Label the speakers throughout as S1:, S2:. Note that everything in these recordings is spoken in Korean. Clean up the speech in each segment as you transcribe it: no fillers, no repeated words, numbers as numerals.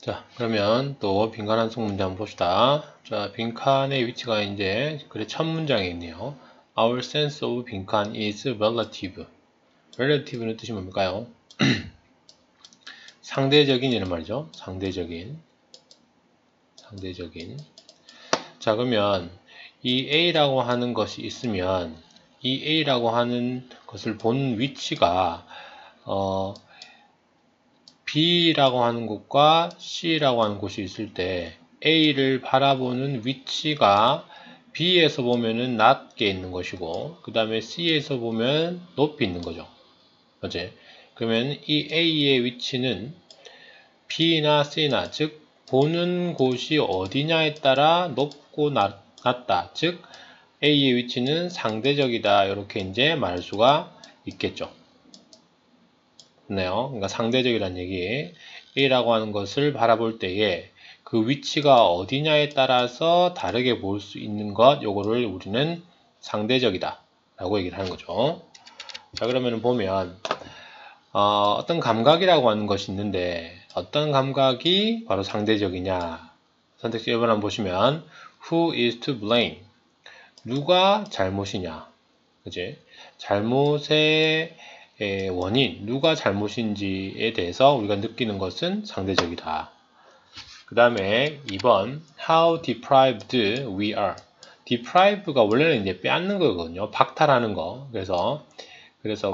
S1: 자, 그러면 또 빈칸 한속 문제 한번 봅시다. 자, 빈칸의 위치가 이제 글의 첫 문장에 있네요. Our sense of 빈칸 is relative. relative는 뜻이 뭡니까요? 상대적인 이란 말이죠. 상대적인. 자, 그러면 이 A라고 하는 것이 있으면 이 A라고 하는 것을 본 위치가 B라고 하는 곳과 C라고 하는 곳이 있을 때 A를 바라보는 위치가 B에서 보면은 낮게 있는 것이고 그 다음에 C에서 보면 높이 있는 거죠. 그치? 그러면 이 A의 위치는 B나 C나 즉 보는 곳이 어디냐에 따라 높고 낮다. 즉 A의 위치는 상대적이다. 이렇게 이제 말할 수가 있겠죠. 네요. 그러니까 상대적이라는 얘기. A라고 하는 것을 바라볼 때에 그 위치가 어디냐에 따라서 다르게 볼 수 있는 것, 요거를 우리는 상대적이다 라고 얘기를 하는 거죠. 자, 그러면 보면 어떤 감각이라고 하는 것이 있는데 어떤 감각이 바로 상대적이냐. 선택지 1번 한번 보시면 Who is to blame? 누가 잘못이냐. 그치? 잘못의 원인, 누가 잘못인지에 대해서 우리가 느끼는 것은 상대적이다. 그 다음에 2번 How deprived we are. deprive가 원래는 이제 빼앗는 거거든요. 박탈하는 거. 그래서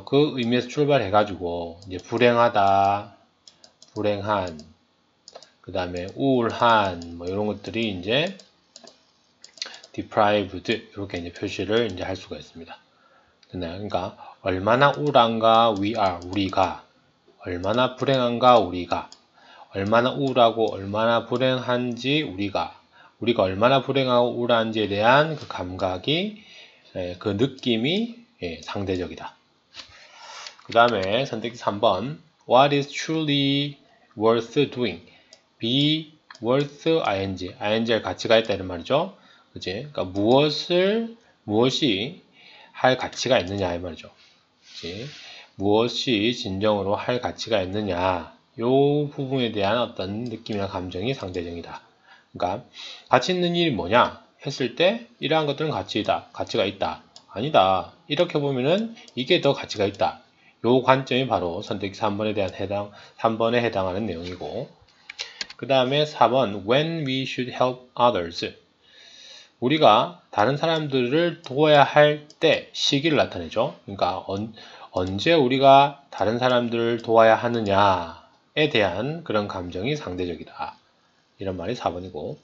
S1: 그 의미에서 출발해가지고 이제 불행하다, 불행한, 그 다음에 우울한 뭐 이런 것들이 이제 deprived 이렇게 이제 표시를 이제 할 수가 있습니다. 그러니까 얼마나 우울한가 we are 우리가, 얼마나 불행한가 우리가, 얼마나 우울하고 얼마나 불행한지 우리가 얼마나 불행하고 우울한지에 대한 그 감각이 그 느낌이 상대적이다. 그 다음에 선택지 3번 What is truly worth doing? be worth ing의 가치가 있다 이런 말이죠. 그치? 그러니까 무엇이 할 가치가 있느냐 이 말이죠. 그치? 무엇이 진정으로 할 가치가 있느냐 요 부분에 대한 어떤 느낌이나 감정이 상대적이다. 그러니까 가치 있는 일이 뭐냐 했을 때 이러한 것들은 가치가 있다. 아니다. 이렇게 보면은 이게 더 가치가 있다. 요 관점이 바로 선택지 3번에 해당하는 내용이고 그 다음에 4번 When we should help others. 우리가 다른 사람들을 도와야 할 때 시기를 나타내죠. 그러니까 언제 우리가 다른 사람들을 도와야 하느냐에 대한 그런 감정이 상대적이다. 이런 말이 4번이고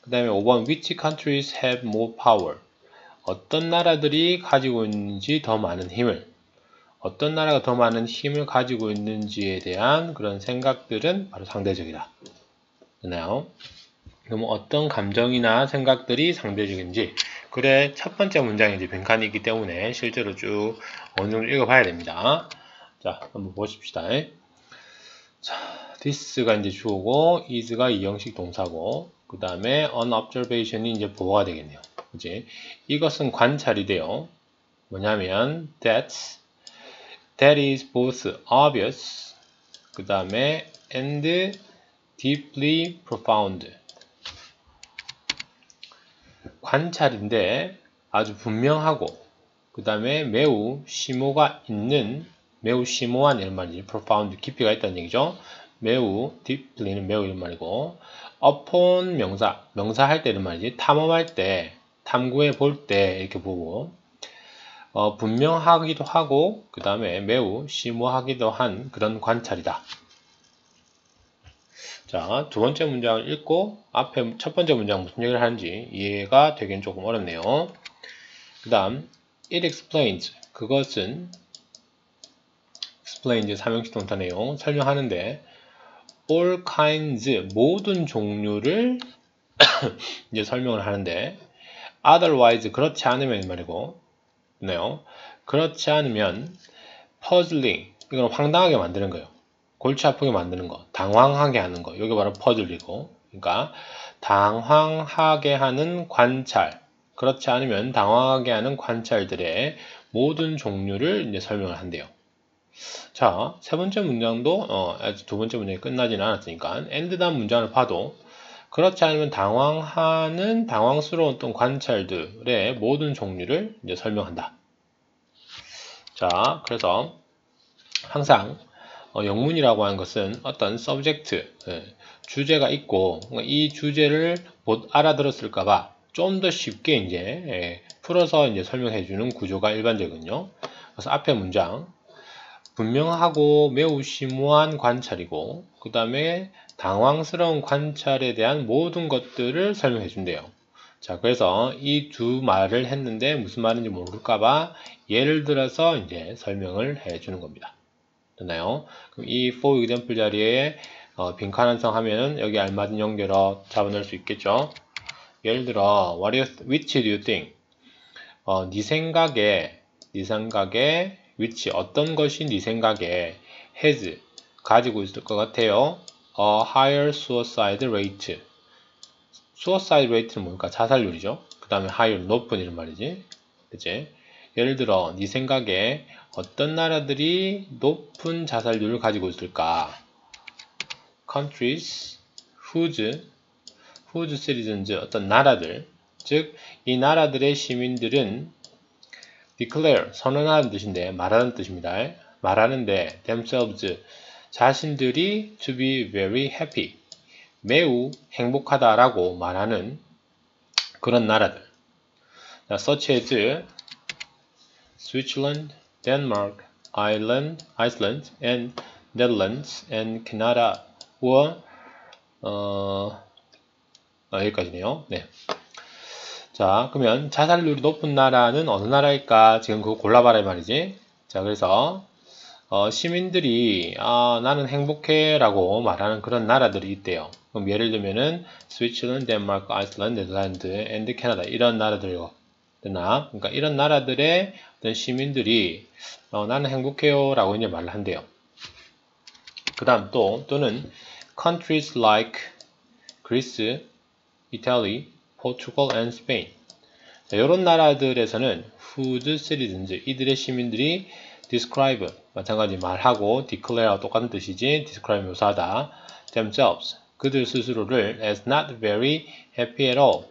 S1: 그 다음에 5번 Which countries have more power? 어떤 나라들이 가지고 있는지 더 많은 힘을 어떤 나라가 더 많은 힘을 가지고 있는지에 대한 그런 생각들은 바로 상대적이다. 되나요? 그럼 어떤 감정이나 생각들이 상대적인지 그래 첫 번째 문장이 이제 빈칸이기 때문에 실제로 쭉 어느 정도 읽어봐야 됩니다. 자, 한번 보십시다. 자, this가 이제 주어고 is가 이형식 동사고 그 다음에 an observation이 이제 보어가 되겠네요. 그치? 이것은 관찰이 돼요. 뭐냐면 that is both obvious 그 다음에 and deeply profound. 관찰인데 아주 분명하고 그 다음에 매우 심오한 이런 말이지. profound, 깊이가 있다는 얘기죠. 매우, deeply는 매우 이런 말이고 upon 명사 할 때 이런 말이지. 탐험할 때, 탐구해 볼 때 이렇게 보고 분명하기도 하고 그 다음에 매우 심오하기도 한 그런 관찰이다. 자, 두 번째 문장을 읽고 앞에 첫 번째 문장 무슨 얘기를 하는지 이해가 되긴 조금 어렵네요. 그 다음 it explains 그것은 explain 이제 삼형식 동사 내용 설명하는데 all kinds 모든 종류를 이제 설명을 하는데 otherwise 그렇지 않으면 말이고 네요. 그렇지 않으면 puzzling 이건 황당하게 만드는 거예요. 골치 아프게 만드는 거, 당황하게 하는 거. 이게 바로 퍼즐이고. 그러니까 당황하게 하는 관찰. 그렇지 않으면 당황하게 하는 관찰들의 모든 종류를 이제 설명을 한대요. 자, 세 번째 문장도 아직 두 번째 문장이 끝나지는 않았으니까 and 다음 문장을 봐도 그렇지 않으면 당황스러운 어떤 관찰들의 모든 종류를 이제 설명한다. 자, 그래서 항상 영문이라고 하는 것은 어떤 subject, 주제가 있고 이 주제를 못 알아들었을까봐 좀 더 쉽게 이제 풀어서 이제 설명해 주는 구조가 일반적이거든요. 그래서 앞에 문장 분명하고 매우 심오한 관찰이고 그 다음에 당황스러운 관찰에 대한 모든 것들을 설명해 준대요. 자, 그래서 이 두 말을 했는데 무슨 말인지 모를까봐 예를 들어서 이제 설명을 해 주는 겁니다. 됐나요? 그럼 이 for example 자리에 빈칸 완성 하면 여기 알맞은 연결어 잡아넣을 수 있겠죠? 예를 들어 which do you think? 네 생각에 which 어떤 것이 네 생각에 has 가지고 있을 것 같아요? a higher suicide rate. suicide rate는 뭡니까? 자살률이죠. 그 다음에 higher 높은 이런 말이지. 그치? 예를 들어 네 생각에 어떤 나라들이 높은 자살률을 가지고 있을까? countries whose citizens 어떤 나라들 즉 이 나라들의 시민들은 declare 선언하는 뜻인데 말하는 뜻입니다. 말하는데 themselves 자신들이 to be very happy 매우 행복하다라고 말하는 그런 나라들. such as Switzerland, Denmark, Iceland, and Netherlands, and Canada, or 여기까지네요. 네. 자, 그러면 자살률이 높은 나라는 어느 나라일까? 지금 그거 골라봐라 말이지. 자, 그래서 시민들이 나는 행복해 라고 말하는 그런 나라들이 있대요. 그럼 예를 들면은 스위츠erland, 덴마크, 아이슬란드, 네덜란드, 앤드 캐나다 이런 나라들이요. 되나? 그러니까 이런 나라들의 어떤 시민들이 나는 행복해요 라고 이제 말을 한대요. 그 다음 또는 countries like Greece, Italy, Portugal and Spain. 자, 이런 나라들에서는 whose citizens 이들의 시민들이 describe 마찬가지 말하고 declare하고 똑같은 뜻이지 describe 묘사하다 themselves 그들 스스로를 as not very happy at all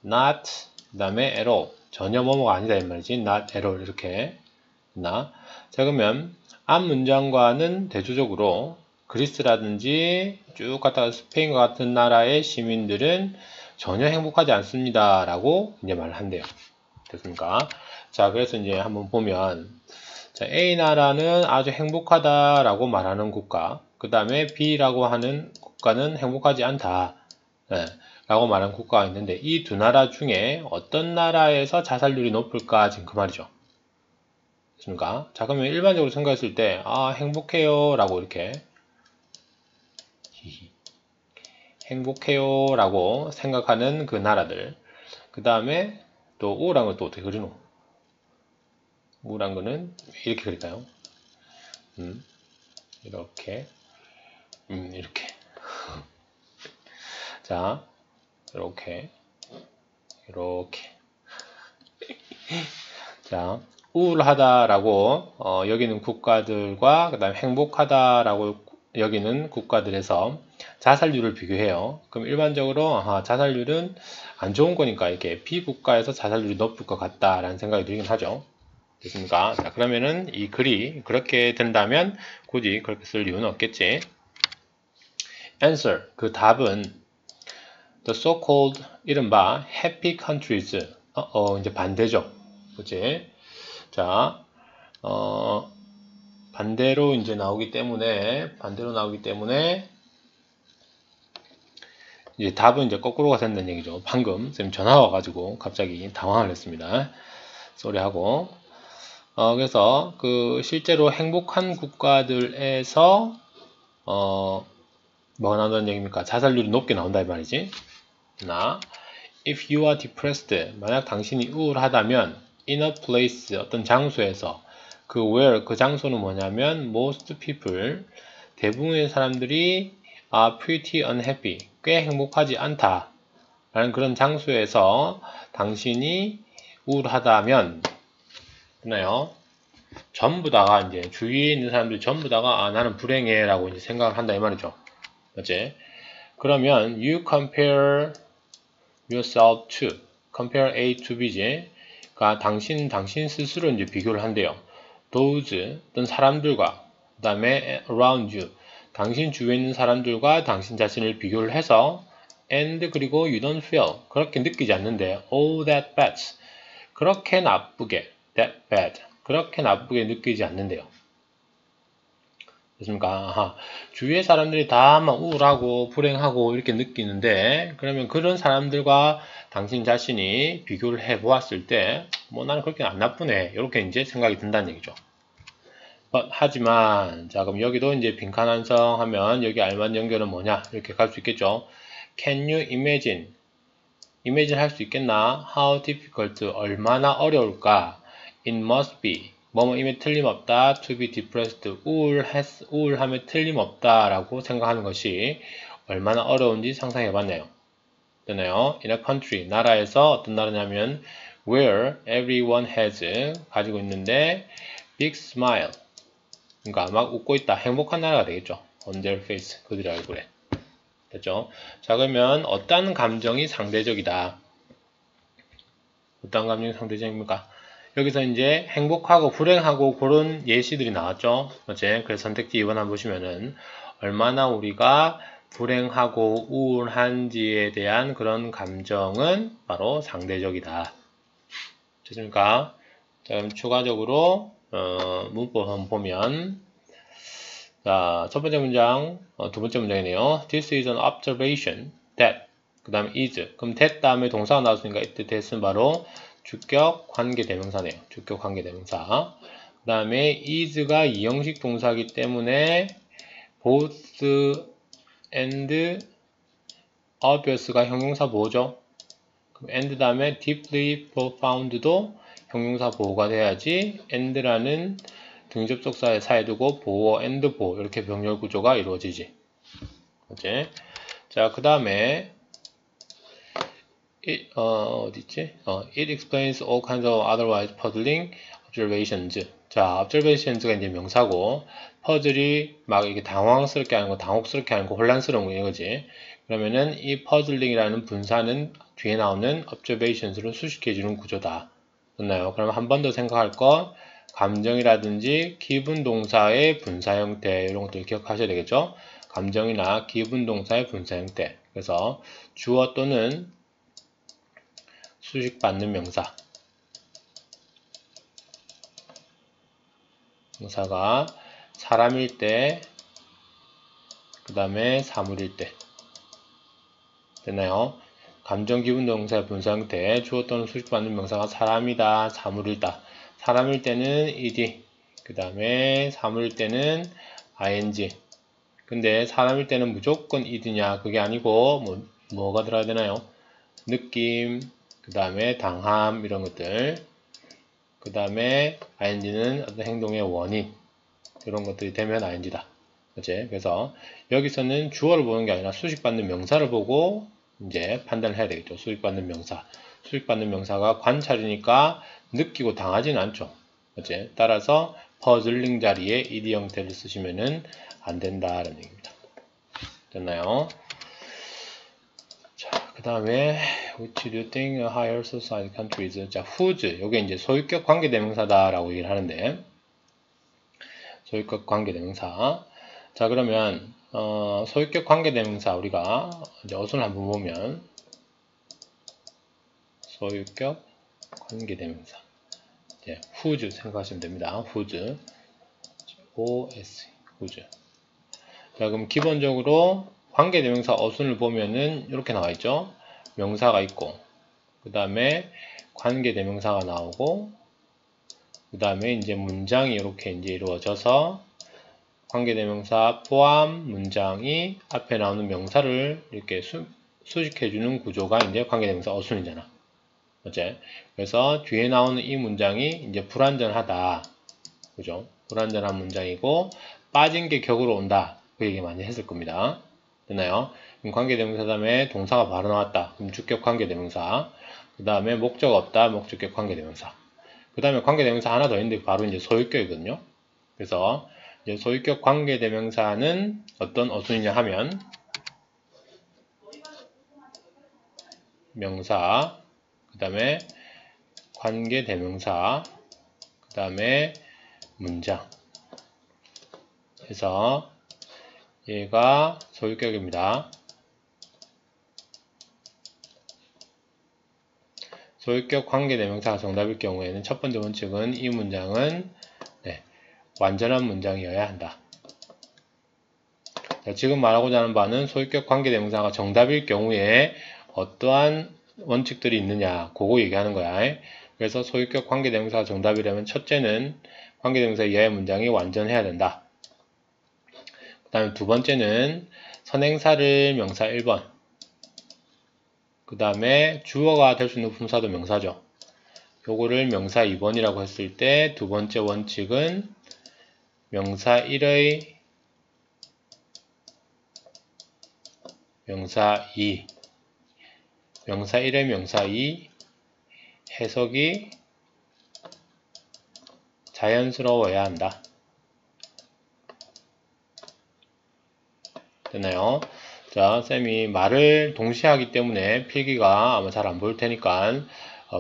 S1: not 그 다음에 at all 전혀 뭐뭐가 아니다 이 말이지 not at all 이렇게 자 그러면 앞 문장과는 대조적으로 그리스라든지 쭉 갔다가 스페인과 같은 나라의 시민들은 전혀 행복하지 않습니다 라고 이제 말을 한대요. 됐습니까? 자 그래서 이제 한번 보면 자, A 나라는 아주 행복하다라고 말하는 국가, 그 다음에 B라고 하는 국가는 행복하지 않다 라고 말하는 국가가 있는데 이 두 나라 중에 어떤 나라에서 자살률이 높을까 지금 그 말이죠. 됐습니까? 자 그러면 일반적으로 생각했을 때 행복해요 라고 이렇게 행복해요 라고 생각하는 그 나라들 그 다음에 또 우울한 걸 또 어떻게 그리노? 우울한 거는 이렇게 그릴까요? 이렇게 이렇게 자 이렇게 자 우울하다라고 여기는 국가들과 그 다음에 행복하다라고 여기는 국가들에서 자살률을 비교해요. 그럼 일반적으로 자살률은 안 좋은 거니까 이렇게 B국가에서 자살률이 높을 것 같다라는 생각이 들긴 하죠. 됐습니까? 자, 그러면은 이 글이 그렇게 된다면 굳이 그렇게 쓸 이유는 없겠지. Answer, 그 답은 the so-called 이른바 happy countries. 이제 반대죠. 그치? 자, 반대로 나오기 때문에 이제 답은 이제 거꾸로가 된다는 얘기죠. 방금 쌤 전화 와가지고 갑자기 당황을 했습니다. 쏘리하고. 그래서 그 실제로 행복한 국가들에서 뭐가 나온다는 얘기입니까? 자살률이 높게 나온다 이 말이지. If you are depressed, 만약 당신이 우울하다면 in a place, 어떤 장소에서 그 where, 그 장소는 뭐냐면 most people, 대부분의 사람들이 are pretty unhappy, 꽤 행복하지 않다 라는 그런 장소에서 당신이 우울하다면 됐나요? 전부 다가 이제 주위에 있는 사람들이 전부 다가 아 나는 불행해 라고 이제 생각을 한다 이 말이죠. 맞지? 그러면 you compare yourself to compare A to B지. 그러니까 당신 스스로 이제 비교를 한대요. those 어떤 사람들과 그 다음에 around you 당신 주위에 있는 사람들과 당신 자신을 비교를 해서 and 그리고 you don't feel 그렇게 느끼지 않는데 all that bad 그렇게 나쁘게 that bad 그렇게 나쁘게 느끼지 않는데요. 됐습니까? 아하. 주위의 사람들이 다 막 우울하고 불행하고 이렇게 느끼는데 그러면 그런 사람들과 당신 자신이 비교를 해 보았을 때 뭐 나는 그렇게 안 나쁘네 이렇게 이제 생각이 든다는 얘기죠. 하지만 자 그럼 여기도 이제 빈칸 완성하면 여기 알맞은 연결은 뭐냐 이렇게 갈 수 있겠죠. Can you imagine? imagine 할 수 있겠나? How difficult 얼마나 어려울까? It must be 뭐뭐임에 틀림없다. To be depressed 우울함에 틀림없다 라고 생각하는 것이 얼마나 어려운지 상상해봤네요. 되나요? In a country 나라에서 어떤 나라냐면 where everyone has 가지고 있는데 big smile 그러니까 막 웃고 있다. 행복한 나라가 되겠죠. on their face 그들의 얼굴에 됐죠? 자 그러면 어떤 감정이 상대적이다. 어떤 감정이 상대적입니까? 여기서 이제 행복하고 불행하고 그런 예시들이 나왔죠. 맞지? 그래서 선택지 2번 한번 보시면은 얼마나 우리가 불행하고 우울한지에 대한 그런 감정은 바로 상대적이다. 됐습니까? 자, 그럼 추가적으로 문법 한번 보면 자, 첫 번째 문장, 두 번째 문장이네요. This is an observation that 그 다음에 is 그럼 that 다음에 동사가 나왔으니까 이때 that은 바로 주격 관계대명사네요. 주격 관계대명사. 그 다음에 is가 이형식 동사이기 때문에 both and obvious가 형용사 보호죠. 그럼 and 다음에 deeply profound도 형용사 보호가 돼야지 and라는 등접속사에 사이 두고 보호, and 보호 이렇게 병렬 구조가 이루어지지. 그치? 자, 그 다음에 어디있지? It explains all kinds of otherwise puzzling observations. 자, observations가 이제 명사고, 퍼즐이 막 이게 당황스럽게 하는 거, 당혹스럽게 하는 거, 혼란스러운 거, 이거지. 그러면은 이 puzzling이라는 분사는 뒤에 나오는 observations로 수식해주는 구조다. 됐나요? 그럼 한 번 더 생각할 거, 감정이라든지 기분 동사의 분사 형태, 이런 것들 기억하셔야 되겠죠? 감정이나 기분 동사의 분사 형태. 그래서 주어 또는 수식받는 명사 명사가 사람일 때 그 다음에 사물일 때 됐나요? 감정 기분 동사의 분사 형태 주어 또는 수식받는 명사가 사람이다 사물이다 사람일 때는 ed 그 다음에 사물일 때는 ing 근데 사람일 때는 무조건 ed냐 그게 아니고 뭐가 들어야 되나요? 느낌 그 다음에 당함 이런 것들 그 다음에 ing는 어떤 행동의 원인 이런 것들이 되면 ing다 그치? 그래서 여기서는 주어를 보는 게 아니라 수식받는 명사를 보고 이제 판단을 해야 되겠죠. 수식받는 명사 수식받는 명사가 관찰이니까 느끼고 당하지는 않죠. 그치? 따라서 퍼즐링 자리에 ed 형태를 쓰시면은 안 된다라는 얘기입니다. 됐나요? 그 다음에 which do you think higher society countries 자 whose 요게 이제 소유격 관계대명사다라고 얘기를 하는데 소유격 관계대명사 자 그러면 소유격 관계대명사 우리가 이제 어순을 한번 보면 소유격 관계대명사 이제 whose 생각하시면 됩니다. whose os whose 자 그럼 기본적으로 관계대명사 어순을 보면은 이렇게 나와 있죠. 명사가 있고 그 다음에 관계대명사가 나오고 그 다음에 이제 문장이 이렇게 이제 이루어져서 관계대명사 포함 문장이 앞에 나오는 명사를 이렇게 수식해주는 구조가 이제 관계대명사 어순이잖아. 맞지? 그래서 뒤에 나오는 이 문장이 이제 불완전하다. 그죠? 불완전한 문장이고 빠진 게 격으로 온다. 그 얘기 많이 했을 겁니다. 됐나요? 그럼 관계대명사 다음에 동사가 바로 나왔다. 그럼 주격 관계대명사. 그 다음에 목적 없다. 목적격 관계대명사. 그 다음에 관계대명사 하나 더 있는데 바로 이제 소유격이거든요. 그래서 이제 소유격 관계대명사는 어떤 어순이냐 하면 명사, 그 다음에 관계대명사, 그 다음에 문장 해서 얘가 소유격입니다. 소유격 관계대명사가 정답일 경우에는 첫 번째 원칙은 이 문장은 완전한 문장이어야 한다. 자, 지금 말하고자 하는 바는 소유격 관계대명사가 정답일 경우에 어떠한 원칙들이 있느냐 그거 얘기하는 거야. 그래서 소유격 관계대명사가 정답이라면 첫째는 관계대명사 이하의 문장이 완전해야 된다. 그 다음에 두 번째는 선행사를 명사 1번, 그 다음에 주어가 될 수 있는 품사도 명사죠. 요거를 명사 2번이라고 했을 때 두 번째 원칙은 명사 1의 명사 2, 명사 1의 명사 2 해석이 자연스러워야 한다. 됐나요? 자, 쌤이 말을 동시에 하기 때문에 필기가 아마 잘 안 보일 테니까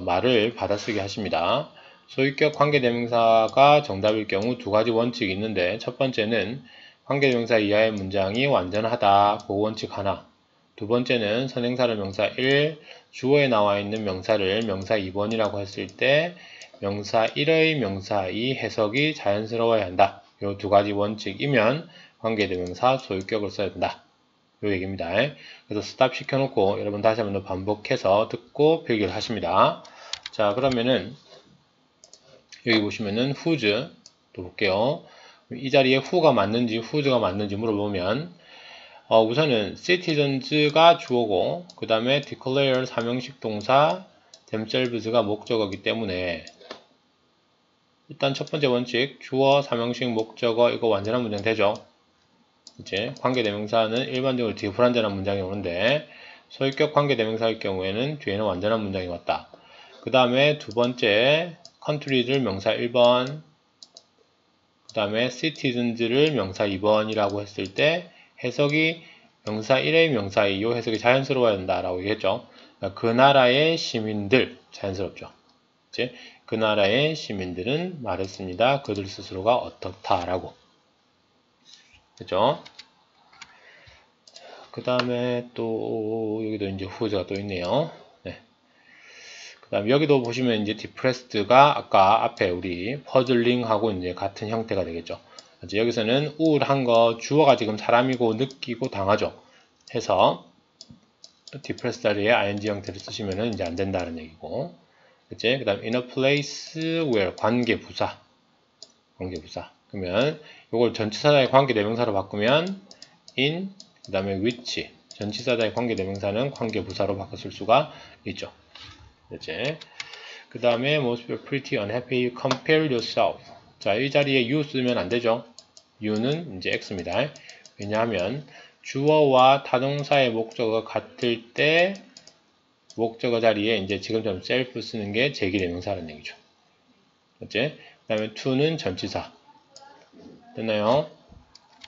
S1: 말을 받아쓰기 하십니다. 소유격 관계대명사가 정답일 경우 두 가지 원칙이 있는데 첫 번째는 관계대명사 이하의 문장이 완전하다. 그 원칙 하나. 두 번째는 선행사를 명사 1, 주어에 나와 있는 명사를 명사 2번이라고 했을 때 명사 1의 명사 2 해석이 자연스러워야 한다. 이 두 가지 원칙이면 관계대명사 소유격을 써야 된다. 요 얘기입니다. 그래서 스탑 시켜놓고 여러분 다시 한번 더 반복해서 듣고 필기를 하십니다. 자, 그러면은 여기 보시면은 whose 또 볼게요. 이 자리에 who가 맞는지 whose가 맞는지 물어보면 우선은 citizens가 주어고 그 다음에 declare 사명식 동사 themselves가 목적어이기 때문에 일단 첫 번째 원칙 주어 사명식 목적어 이거 완전한 문장 되죠. 이제 관계대명사는 일반적으로 뒤에 불완전한 문장이 오는데 소유격 관계대명사일 경우에는 뒤에는 완전한 문장이 왔다. 그 다음에 두 번째 country를 명사 1번, 그 다음에 citizens를 명사 2번이라고 했을 때 해석이 명사 1의 명사 2, 이 해석이 자연스러워야 된다라고 얘기했죠. 그러니까 그 나라의 시민들, 자연스럽죠. 이제 그 나라의 시민들은 말했습니다. 그들 스스로가 어떻다라고. 그죠? 그 다음에 또 여기도 이제 whose가 또 있네요. 네. 그 다음 여기도 보시면 이제 depressed가 아까 앞에 우리 puzzling하고 이제 같은 형태가 되겠죠. 이제 여기서는 우울한 거 주어가 지금 사람이고 느끼고 당하죠. 해서 depressed 자리에 ing 형태를 쓰시면은 이제 안 된다는 얘기고. 그치? 그 다음 in a place where 관계부사. 그러면 이걸 전치사자의 관계대명사로 바꾸면 in 그 다음에 which 전치사자의 관계대명사는 관계부사로 바꿨을 수가 있죠. 그치? 그 다음에 most pretty unhappy you compare yourself. 자, 이 자리에 you 쓰면 안 되죠. you는 이제 x입니다. 왜냐하면 주어와 타동사의 목적어가 같을 때 목적어 자리에 이제 지금처럼 self 쓰는 게 제기대명사라는 얘기죠. 그치? 그 다음에 to는 전치사. 됐나요?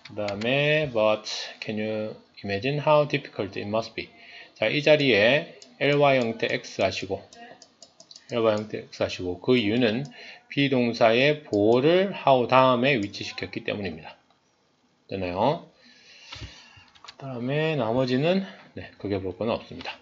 S1: 그 다음에 but can you imagine how difficult it must be. 자, 이 자리에 ly 형태 x 하시고 그 이유는 비동사의 보호를 how 다음에 위치시켰기 때문입니다. 됐나요? 그 다음에 나머지는 크게 볼 건 없습니다.